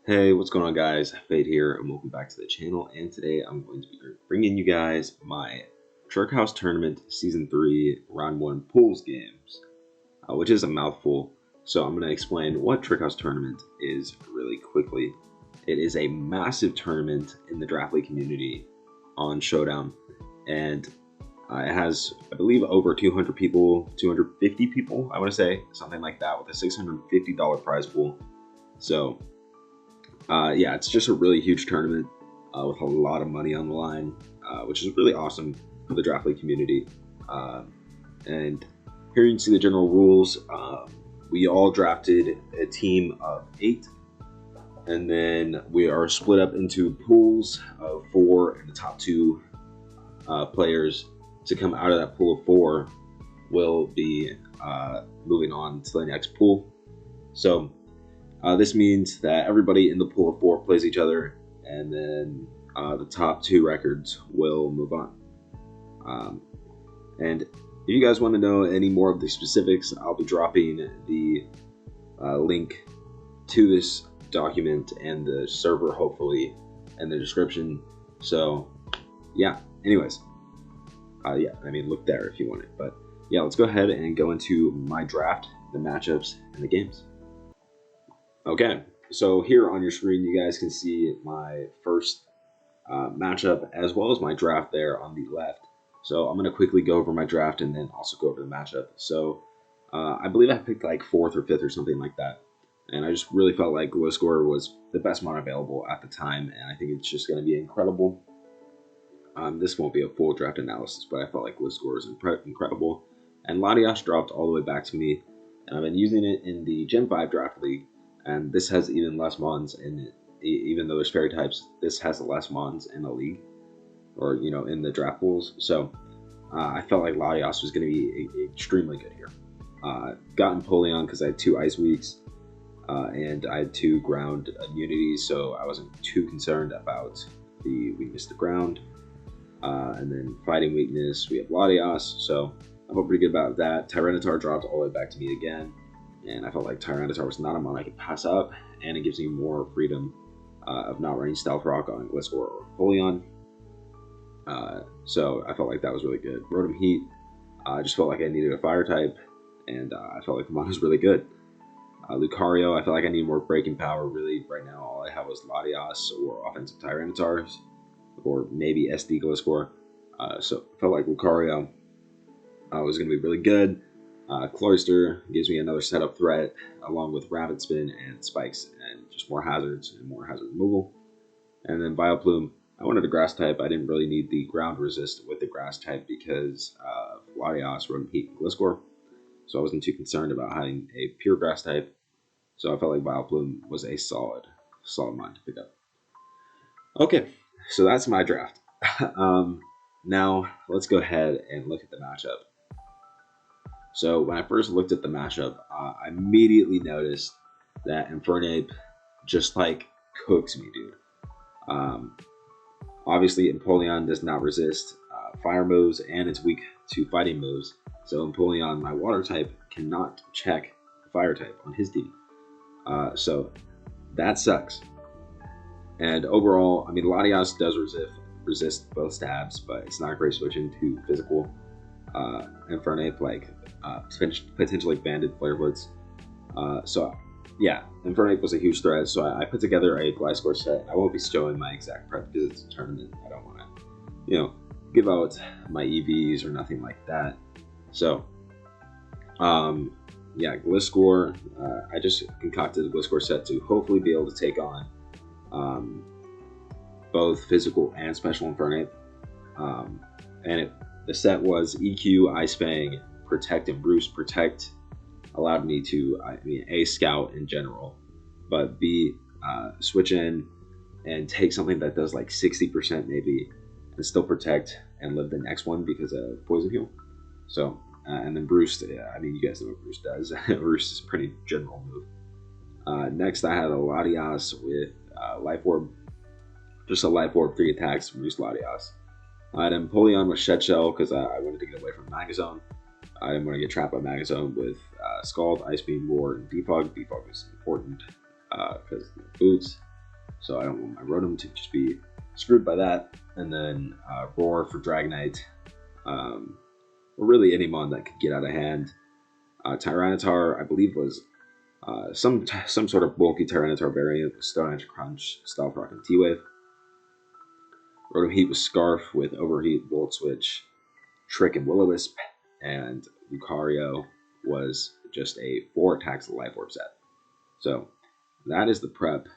Hey, what's going on, guys? Fade here, and welcome back to the channel. And today I'm going to be bringing you guys my Trick House Tournament Season 3 Round 1 Pools games, which is a mouthful. So I'm going to explain what Trick House Tournament is really quickly. It is a massive tournament in the Draft League community on Showdown, and it has, I believe, over 200 people, 250 people, I want to say, something like that, with a $650 prize pool. So yeah, it's just a really huge tournament with a lot of money on the line, which is really awesome for the Draft League community. And here you can see the general rules. We all drafted a team of 8, and then we are split up into pools of 4, and the top 2 players to come out of that pool of 4 will be moving on to the next pool. So this means that everybody in the pool of 4 plays each other, and then the top 2 records will move on. And if you guys want to know any more of the specifics, I'll be dropping the link to this document and the server, hopefully, in the description. So, yeah, anyways. Yeah, I mean, look there if you want it. But, yeah, let's go ahead and go into my draft, the matchups, and the games. Okay, so here on your screen, you guys can see my first matchup as well as my draft there on the left. So I'm going to quickly go over my draft and then also go over the matchup. So I believe I picked like 4th or 5th or something like that. And I just really felt like Gliscor was the best mod available at the time, and I think it's just going to be incredible. This won't be a full draft analysis, but I felt like Gliscor was incredible. And Latias dropped all the way back to me, and I've been using it in the Gen 5 Draft League. And this has even less mons in it. Even though there's fairy types, this has less mons in the league, or in the draft pools. So I felt like Latias was going to be extremely good here. Got Empoleon because I had 2 ice weeks, and I had 2 ground immunities, so I wasn't too concerned about the weakness to ground. And then fighting weakness, we have Latias, so I felt pretty good about that. Tyranitar dropped all the way back to me again, and I felt like Tyranitar was not a mon I could pass up, and it gives me more freedom of not running Stealth Rock on Gliscor or Empoleon. So I felt like that was really good. Rotom Heat, I just felt like I needed a fire type, and I felt like the mon was really good. Lucario, I felt like I need more breaking power. Really, right now, all I have was Latias or offensive Tyranitars, or maybe SD Gliscor. So I felt like Lucario was going to be really good. Cloyster gives me another setup threat, along with Rapid Spin and Spikes, and just more hazards and more hazard removal. And then Vileplume, I wanted a grass type. I didn't really need the ground resist with the grass type because of Latias, Rotom Heat, and Gliscor. So I wasn't too concerned about having a pure grass type. So I felt like Vileplume was a solid mod to pick up. Okay, so that's my draft. Now let's go ahead and look at the matchup. So when I first looked at the matchup, I immediately noticed that Infernape just like cooks me, dude. Obviously, Empoleon does not resist fire moves, and it's weak to fighting moves. So Empoleon, my water type, cannot check fire type on his team. So that sucks. And overall, I mean, Latias does resist both stabs, but it's not a great switch into physical. Infernape, like potentially banded Flare Blitz. So yeah, Infernape was a huge threat. So I put together a Gliscor set. I won't be showing my exact prep because it's a tournament. I don't want to, give out my EVs or nothing like that. So yeah, Gliscor. I just concocted a Gliscor set to hopefully be able to take on both physical and special Infernape. And the set was EQ, Ice Fang, Protect, and Roost. Protect allowed me to, A, scout in general, but B, switch in and take something that does like 60% maybe, and still protect and live the next one because of Poison Heal. So, and then Roost, I mean, you guys know what Roost does. Roost is a pretty general move. Next, I had a Latias with Life Orb. Just a Life Orb, 3 attacks, Roost Latias. I had Empoleon with Shed Shell because I wanted to get away from Magazone. I didn't want to get trapped by Magazone with Scald, Ice Beam, Roar, and Defog. Defog is important because boots. so I don't want my Rotom to just be screwed by that. And then Roar for Dragonite, or really any mon that could get out of hand. Tyranitar, I believe, was some sort of bulky Tyranitar variant with Stone Edge Crunch, Stealth Rock, and T-Wave. Rotom Heat was Scarf with Overheat, Volt Switch, Trick, and Will-O-Wisp. And Lucario was just a 4 attacks Life Orb set. So that is the prep.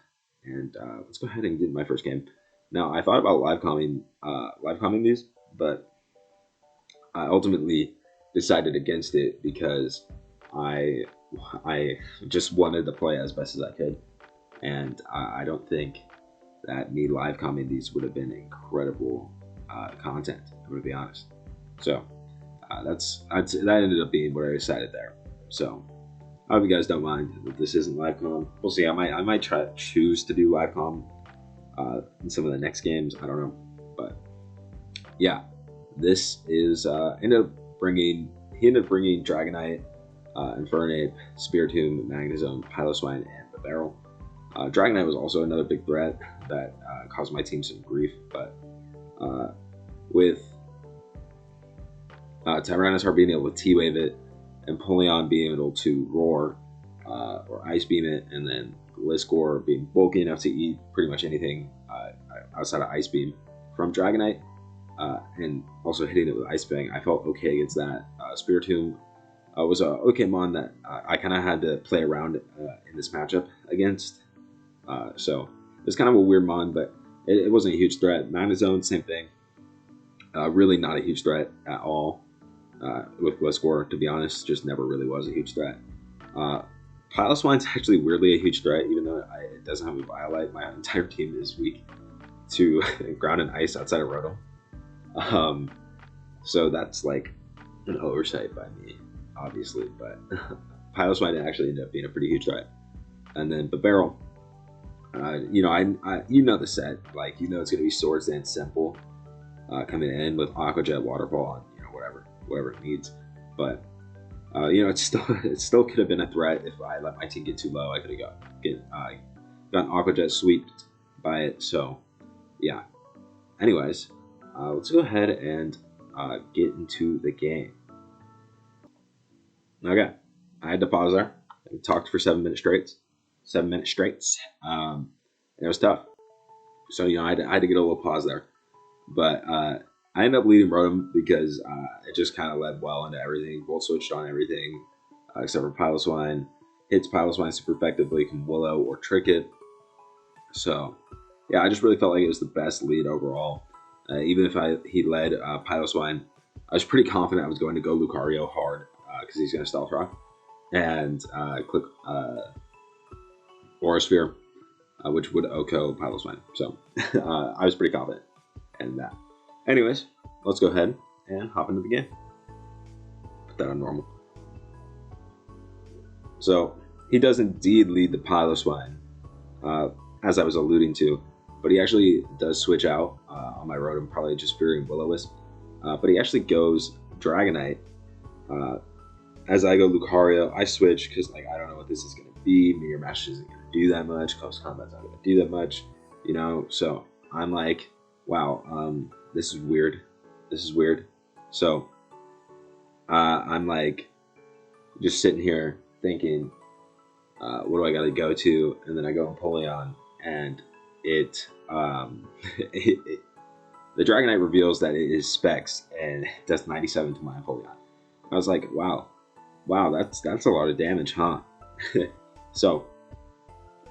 And let's go ahead and get my first game. Now, I thought about live comming these, but I ultimately decided against it because I just wanted to play as best as I could, and I don't think that me live comming these would have been incredible content. I'm gonna be honest. So that ended up being what I decided there. So I hope you guys don't mind that this isn't live com. We'll see. I might choose to do live com in some of the next games. I don't know, but yeah, this is he ended up bringing Dragonite, Infernape, Spiritomb, Magnezone, Piloswine, and Bibarel. Dragonite was also another big threat that caused my team some grief, but with Tyranitar being able to T-Wave it, and Empoleon being able to Roar or Ice Beam it, and then Gliscor being bulky enough to eat pretty much anything outside of Ice Beam from Dragonite, and also hitting it with Ice Fang, I felt okay against that. Spiritomb was a okay mon that I kind of had to play around in this matchup against. So it was kind of a weird mon, but it wasn't a huge threat. Magnezone, same thing. Really not a huge threat at all. With Gliscor, to be honest, just never really was a huge threat. Piloswine's actually weirdly a huge threat, even though it doesn't have a Violite. My entire team is weak to ground and ice outside of Rotom. So that's like an oversight by me, obviously, but Piloswine actually ended up being a pretty huge threat. And then Bibarel, I the set, like, it's gonna be Swords Dance Simple coming in with Aqua Jet, Waterfall, and whatever it needs. But it still could have been a threat if I let my team get too low. I could have gotten Aqua Jet swept by it. So yeah. Anyways, let's go ahead and get into the game. Okay, I had to pause there. I talked for 7 minutes straight. 7 minutes straight. And it was tough. So I had to get a little pause there. But I ended up leading Rotom because it just kind of led well into everything. Volt switched on everything except for Piloswine. Hits Piloswine super effectively, can Willow or Trick it. So yeah, I just really felt like it was the best lead overall. Even if he led Piloswine, I was pretty confident I was going to go Lucario hard because he's going to Stealth Rock and click Aura Sphere, which would OHKO Piloswine. So I was pretty confident in that. Anyways, let's go ahead and hop into the game. Put that on normal. So he does indeed lead the Piloswine, as I was alluding to, but he actually does switch out on my Rotom, probably just fearing Will-O-Wisp. But he actually goes Dragonite. As I go Lucario, I switch because I don't know what this is going to be. Mirror Match isn't going to do that much. Close Combat's not going to do that much. So I'm like, wow, this is weird. So I'm like just sitting here thinking, what do I got to go to? And then I go Empoleon, and the Dragonite reveals that it is Specs and it does 97 to my Empoleon. I was like, wow, that's a lot of damage, huh? So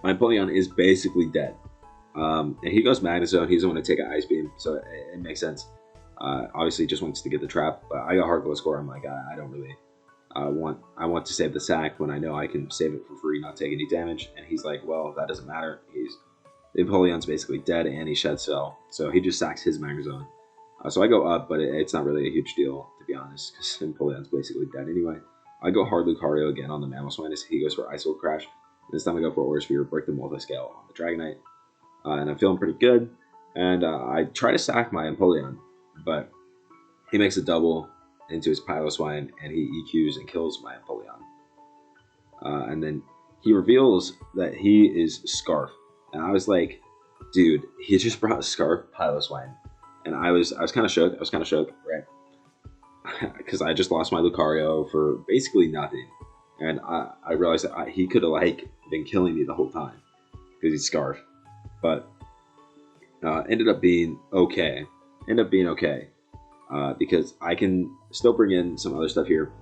my Empoleon is basically dead. And he goes Magnezone. He doesn't want to take an Ice Beam, so it makes sense. Obviously, just wants to get the trap. But I got Hard Gliscor. I'm like, I don't really I want to save the sack when I know I can save it for free, not take any damage. And he's like, well, that doesn't matter. The Empoleon's basically dead, and he Shed Cell, so he just sacks his Magnezone. So I go up, but it's not really a huge deal, to be honest, because Empoleon's basically dead anyway. I go hard Lucario again on the Mamoswine. He goes for Ice Volt Crash. This time I go for Aura Sphere, break the multi-scale on the Dragonite. And I'm feeling pretty good. And I try to sack my Empoleon, but he makes a double into his Piloswine, and he EQs and kills my Empoleon. And then he reveals that he is Scarf. And I was like, dude, he just brought a Scarf Piloswine, and I was kind of shook. I was kind of shook, right? Because I just lost my Lucario for basically nothing, and I realized that he could have like been killing me the whole time because he's Scarf, but ended up being okay. Ended up being okay because I can still bring in some other stuff here.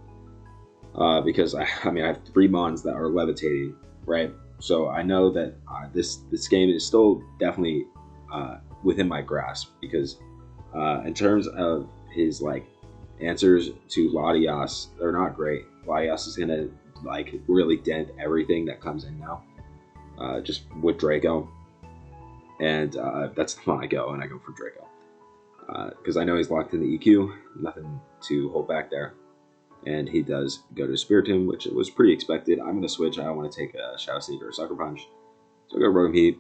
Because I mean I have 3 Mons that are levitating, right? So I know that this game is still definitely within my grasp because in terms of his like answers to Latias, they're not great. Latias is gonna like really dent everything that comes in now, just with Draco, and that's the one I go, and I go for Draco because I know he's locked in the EQ, nothing to hold back there. And he does go to Spiritomb, which was pretty expected. I'm going to switch. I don't want to take a Shadow Sneak or a Sucker Punch. So I go Rotom Heat.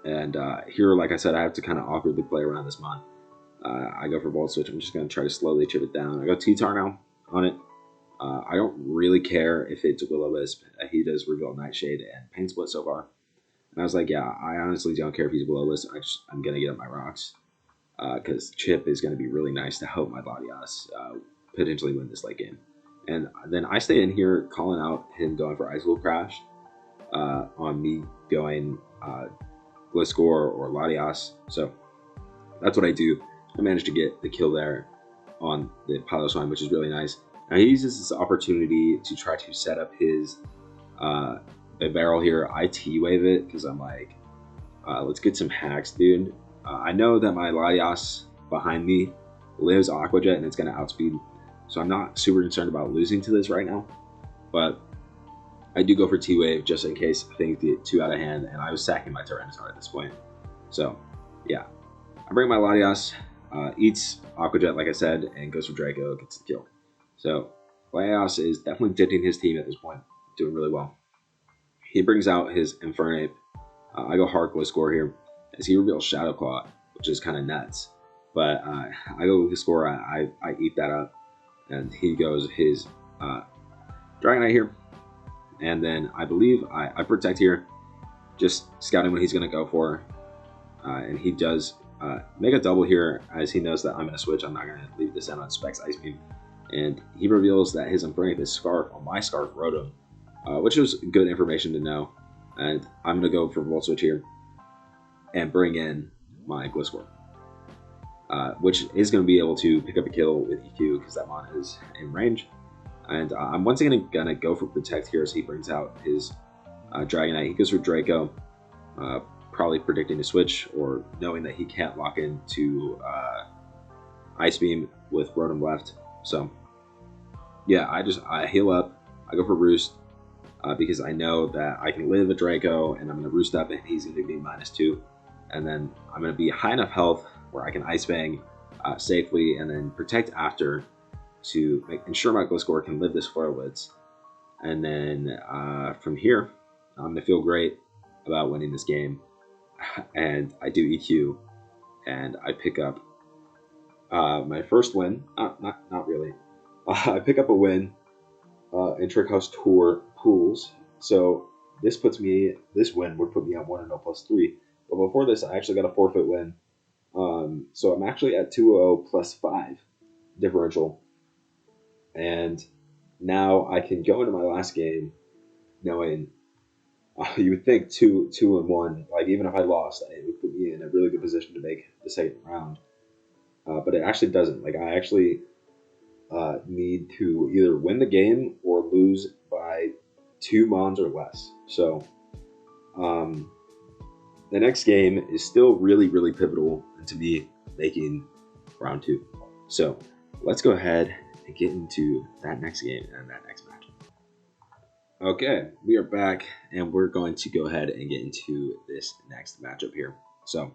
And here, like I said, I have to kind of awkwardly play around this Mon. I go for Volt Switch. I'm just going to try to slowly chip it down. I go T-Tar now on it. I don't really care if it's Will-O-Wisp. He does reveal Nightshade and Pain Split so far. And I was like, yeah, I honestly don't care if he's Will-O-Wisp. I'm going to get up my rocks. Because Chip is going to be really nice to help my Latias potentially win this late game. And then I stay in here calling out him going for Ice Wolf Crash on me going Gliscor or Latias. So that's what I do. I managed to get the kill there on the Piloswine, which is really nice. Now he uses this opportunity to try to set up his barrel here. I T-wave it because I'm like, let's get some hacks, dude. I know that my Latias behind me lives Aqua Jet and it's going to outspeed. So I'm not super concerned about losing to this right now. But I do go for T-Wave just in case things get too out of hand. And I was sacking my Tyranitar at this point. So, yeah. I bring my Latias, eats Aqua Jet like I said, and goes for Draco, gets the kill. So, Latias is definitely denting his team at this point. Doing really well. He brings out his Infernape. I go hard Gliscor here as he reveals Shadow Claw, which is kind of nuts. But I go Gliscor, I eat that up. And he goes his Dragonite here. And then I believe I protect here, just scouting what he's going to go for. And he does make a double here as he knows that I'm going to switch. I'm not going to leave this out on Specs Ice Beam. And he reveals that his Infernape is Scarf on my Scarf Rotom, which was good information to know. And I'm going to go for Volt Switch here and bring in my Gliscor. Which is going to be able to pick up a kill with EQ because that Mon is in range. And I'm once again going to go for Protect here as he brings out his Dragonite. He goes for Draco, probably predicting to switch or knowing that he can't lock into Ice Beam with Rotom left. So, yeah, I heal up. I go for Roost because I know that I can live a Draco and I'm going to Roost up and he's going to be -2. And then I'm going to be high enough health where I can Ice Fang safely and then protect after to ensure my Gliscor can live this Flare Blitz. And then from here, I'm going to feel great about winning this game. And I do EQ, and I pick up my first win. Not really. I pick up a win in Trick House Tour pools. So this win would put me on 1-0 +3. But before this, I actually got a forfeit win. So I'm actually at 2-0 +5 differential. And now I can go into my last game knowing you would think 2-1, like even if I lost, it would put me in a really good position to make the second round. But it actually doesn't. Like I actually need to either win the game or lose by 2 Mons or less. So the next game is still really, really pivotal to me making round 2. So let's go ahead and get into that next game and that next match. Okay, we are back and we're going to go ahead and get into this next matchup here. So,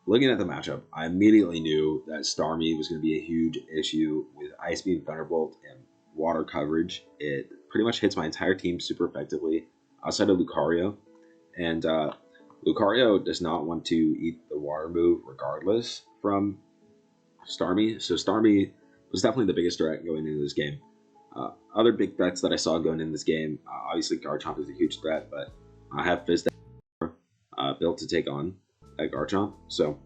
looking at the matchup, I immediately knew that Starmie was going to be a huge issue with Ice Beam, Thunderbolt, and water coverage. It pretty much hits my entire team super effectively outside of Lucario. And Lucario does not want to eat the water move regardless from Starmie. So Starmie was definitely the biggest threat going into this game. Other big threats that I saw going in this game, obviously Garchomp is a huge threat, but I have Fizz built to take on at Garchomp, so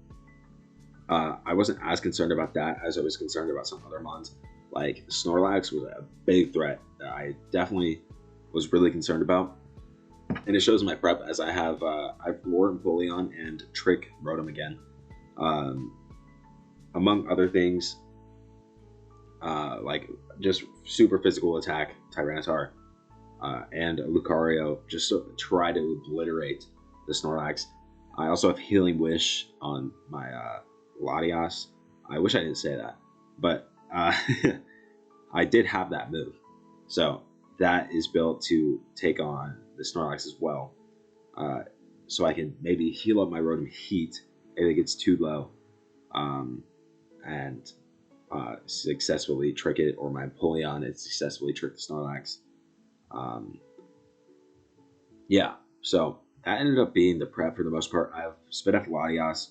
I wasn't as concerned about that as I was concerned about some other mons. Like Snorlax was a big threat that I definitely was really concerned about, and it shows in my prep as I've Roar Empoleon and Trick Rotom again, among other things, like just super physical attack Tyranitar and Lucario just to try to obliterate the Snorlax. I also have Healing Wish on my Latias. I wish I didn't say that, but I did have that move. So that is built to take on the Snorlax as well. So I can maybe heal up my Rotom Heat if it gets too low, and successfully trick it, or my Empoleon and successfully trick the Snorlax. Yeah, so that ended up being the prep for the most part. I have Spidef Latias.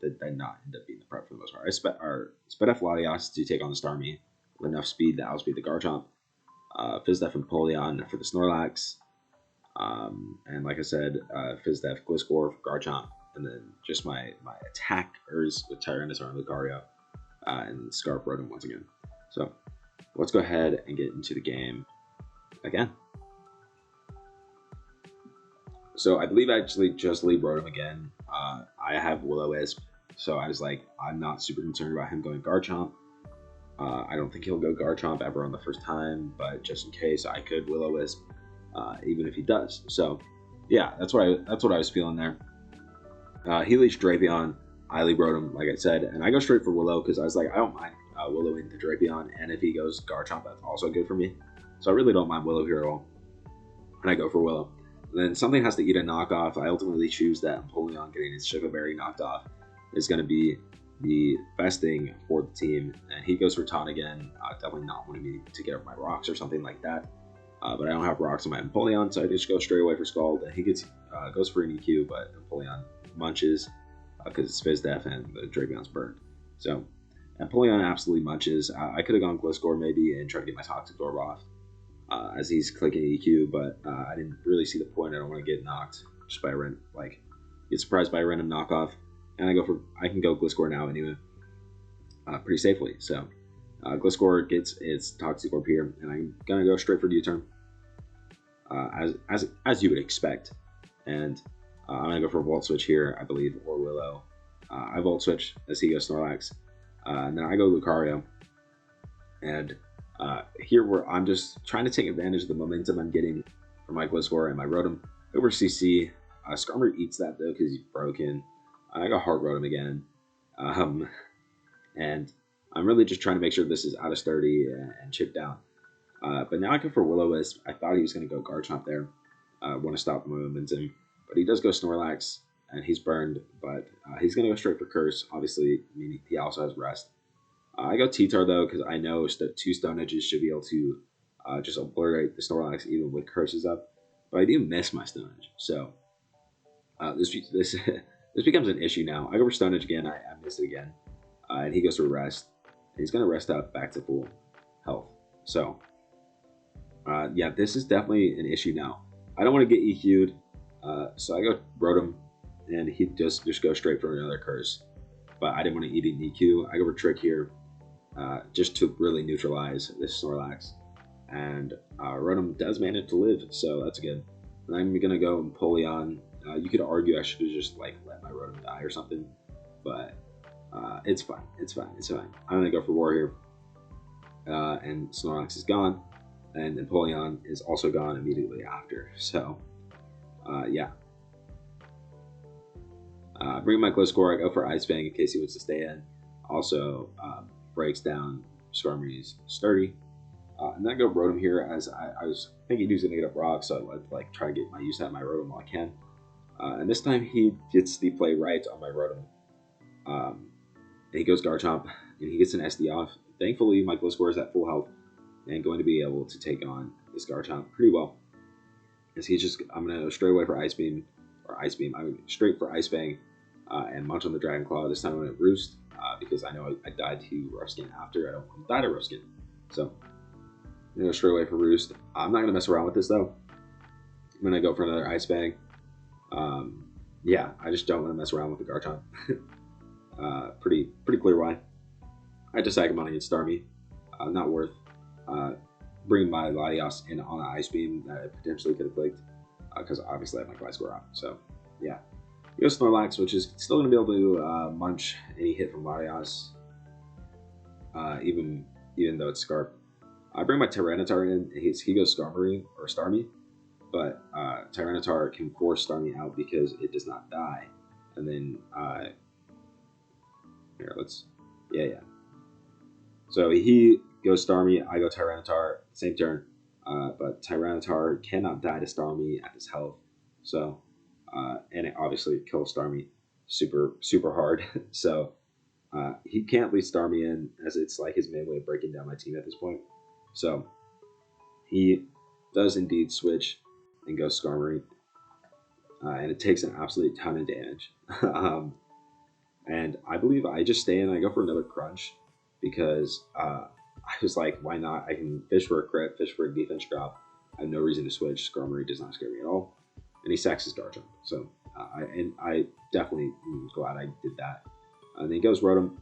That did not end up being the prep for the most part. I Spidef Latias to take on the Starmie with enough speed to outspeed the Garchomp. Fizdef and Empoleon for the Snorlax. And like I said, Fizdef, Gliscor for Garchomp. And then just my attackers with Tyranitar and Lucario. And Scarf Rotom once again. So let's go ahead and get into the game again. So I believe I actually just leave Rotom again. I have Will-O-Wisp, so I was like, I'm not super concerned about him going Garchomp. I don't think he'll go Garchomp ever on the first time, but just in case, I could Will-O-Wisp, even if he does. So yeah, that's what I was feeling there. He leads Drapion, I leave Rotom, like I said, and I go straight for Willow because I was like, I don't mind Willow into Drapion, and if he goes Garchomp, that's also good for me. So I really don't mind Willow here at all, and I go for Willow. Then something has to eat a knockoff. I ultimately choose that Empoleon getting his Sugar Berry knocked off is going to be the best thing for the team. And he goes for Taunt again. Definitely not wanting me to get up my rocks or something like that. But I don't have rocks on my Empoleon, so I just go straight away for Scald. And he goes for an EQ, but Empoleon munches because it's Fizdef and the Drapion's burned. So Empoleon absolutely munches. I could have gone Gliscor maybe and tried to get my Toxic Orb off. As he's clicking EQ, but I didn't really see the point. I don't want to get knocked just by get surprised by a random knockoff, and I can go Gliscor now anyway, pretty safely. So Gliscor gets its Toxic Orb here, and I'm gonna go straight for U-turn, as you would expect, and I'm gonna go for Volt Switch here, I believe, or Willow. I Volt Switch as he goes Snorlax, and then I go Lucario, and here where I'm just trying to take advantage of the momentum I'm getting from my Gliscor and my Rotom over CC. Skarmory eats that though because he's broken. I got Heart Rotom again. And I'm really just trying to make sure this is out of sturdy and chipped down. But now I go for Will-O-Wisp. I thought he was going to go Garchomp there. I want to stop the momentum. But he does go Snorlax, and he's burned. But he's going to go straight for Curse, obviously, meaning he also has Rest. I go T-Tar though because I know that 2 Stone Edges should be able to just obliterate the Snorlax even with Curses up. But I do miss my Stone Edge, so this becomes an issue now. I go for Stone Edge again, I miss it again, and he goes for Rest. And he's going to rest up back to full health. So yeah, this is definitely an issue now. I don't want to get EQ'd, so I go Rotom, and he just goes straight for another Curse. But I didn't want to eat an EQ. I go for Trick here. Just to really neutralize this Snorlax. And Rotom does manage to live, so that's good. And I'm going to go Empoleon. You could argue I should have just let my Rotom die or something, but it's fine. It's fine. I'm going to go for War here. And Snorlax is gone, and Empoleon is also gone immediately after. So, yeah. Bring my Gliscor. I go for Ice Fang in case he wants to stay in. Also, breaks down Skarmory's sturdy. And then I go Rotom here as I was thinking he was going to get up rock, so I try to get my use out of my Rotom while I can. And this time he gets the play right on my Rotom. He goes Garchomp, and he gets an SD off. Thankfully, my Gliscor is at full health and going to be able to take on this Garchomp pretty well. As I'm going to go straight away for Ice Beam, I'm straight for Ice Fang and munch on the Dragon Claw. This time I'm going to Roost. Because I know I died to Ruskin after. I don't want to die to Ruskin. So I'm going to go straight away for Roost. I'm not going to mess around with this though. I'm gonna go for another Ice Fang. Yeah, I just don't want to mess around with the Garchomp. Pretty clear why. I just Sagamon against Starmie. Not worth bringing my Latios in on an Ice Beam that I potentially could have clicked, because obviously I have my Gliscor out. So yeah, he goes Snorlax, which is still going to be able to munch any hit from Latios, even though it's Scarp. I bring my Tyranitar in. He goes Skarmory or Starmie, but Tyranitar can force Starmie out because it does not die. And then here, yeah. So he goes Starmie, I go Tyranitar, same turn. But Tyranitar cannot die to Starmie at this health. So, and it obviously kills Starmie super hard. So, he can't leave Starmie in, as it's like his main way of breaking down my team at this point. So, he does indeed switch and go Skarmory. And it takes an absolute ton of damage. And I believe I just stay in. I go for another Crunch because I was like, why not? I can fish for a crit, fish for a defense drop. I have no reason to switch. Skarmory does not scare me at all. And he sacks his Garchomp. So I definitely am glad I did that. And then he goes Rotom.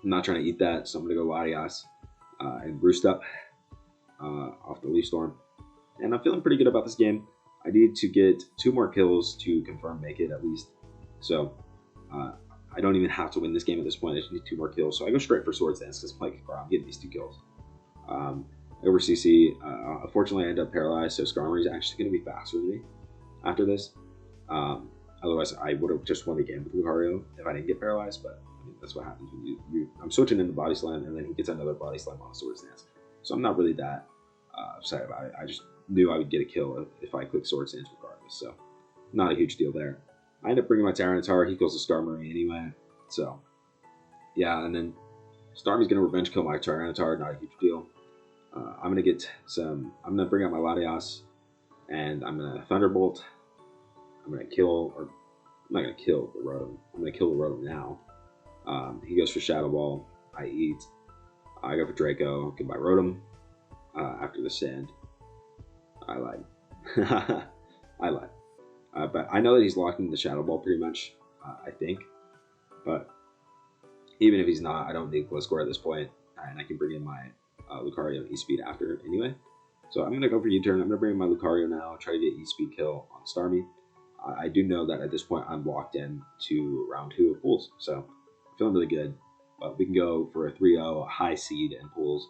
I'm not trying to eat that, so I'm going to go Latias and Roost Up off the Leaf Storm. And I'm feeling pretty good about this game. I need to get 2 more kills to confirm make it at least. So I don't even have to win this game at this point. I just need 2 more kills. So I go straight for Swords Dance because I'm getting these 2 kills. Over CC, unfortunately I end up paralyzed, so Skarmory is actually going to be faster than me after this. Otherwise I would have just won the game with Lucario if I didn't get paralyzed, but I mean, that's what happens when I'm switching into Body Slam, and then he gets another Body Slam on a Swords Dance. So I'm not really that upset about it. I just knew I would get a kill if I click Swords Dance regardless, so not a huge deal there. I end up bringing my Tyranitar. He kills the Skarmory anyway. So, yeah, and then Starmie's going to revenge kill my Tyranitar. Not a huge deal. I'm going to bring out my Latias, and I'm going to Thunderbolt. I'm going to kill, or I'm not going to kill the Rotom. I'm going to kill the Rotom now. He goes for Shadow Ball. I eat. I go for Draco. Goodbye, Rotom. After the Sand. I lied. I lied. But I know that he's locking the Shadow Ball pretty much, I think. But even if he's not, I don't need Gliscor at this point, and I can bring in my Lucario E-Speed after anyway. So I'm going to go for U-turn. I'm going to bring in my Lucario now, try to get E-Speed kill on Starmie. I do know that at this point I'm locked in to round 2 of pools, so I'm feeling really good. But we can go for a 3-0, high seed and pools.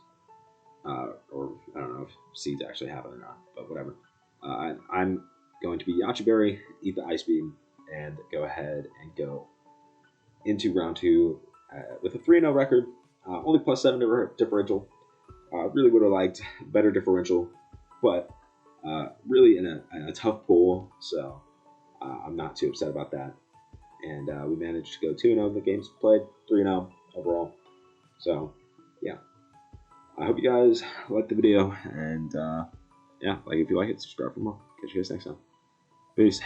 Or I don't know if seeds actually happen or not, but whatever. I'm going to be Yache Berry, eat the Ice Beam, and go ahead and go into round 2 with a 3-0 record. Only +7 differential. Really would have liked better differential, but really in a tough pool, so I'm not too upset about that. And we managed to go 2-0 in the games played, 3-0 overall. So, yeah. I hope you guys liked the video, and yeah, if you like it, subscribe for more. Catch you guys next time. Peace.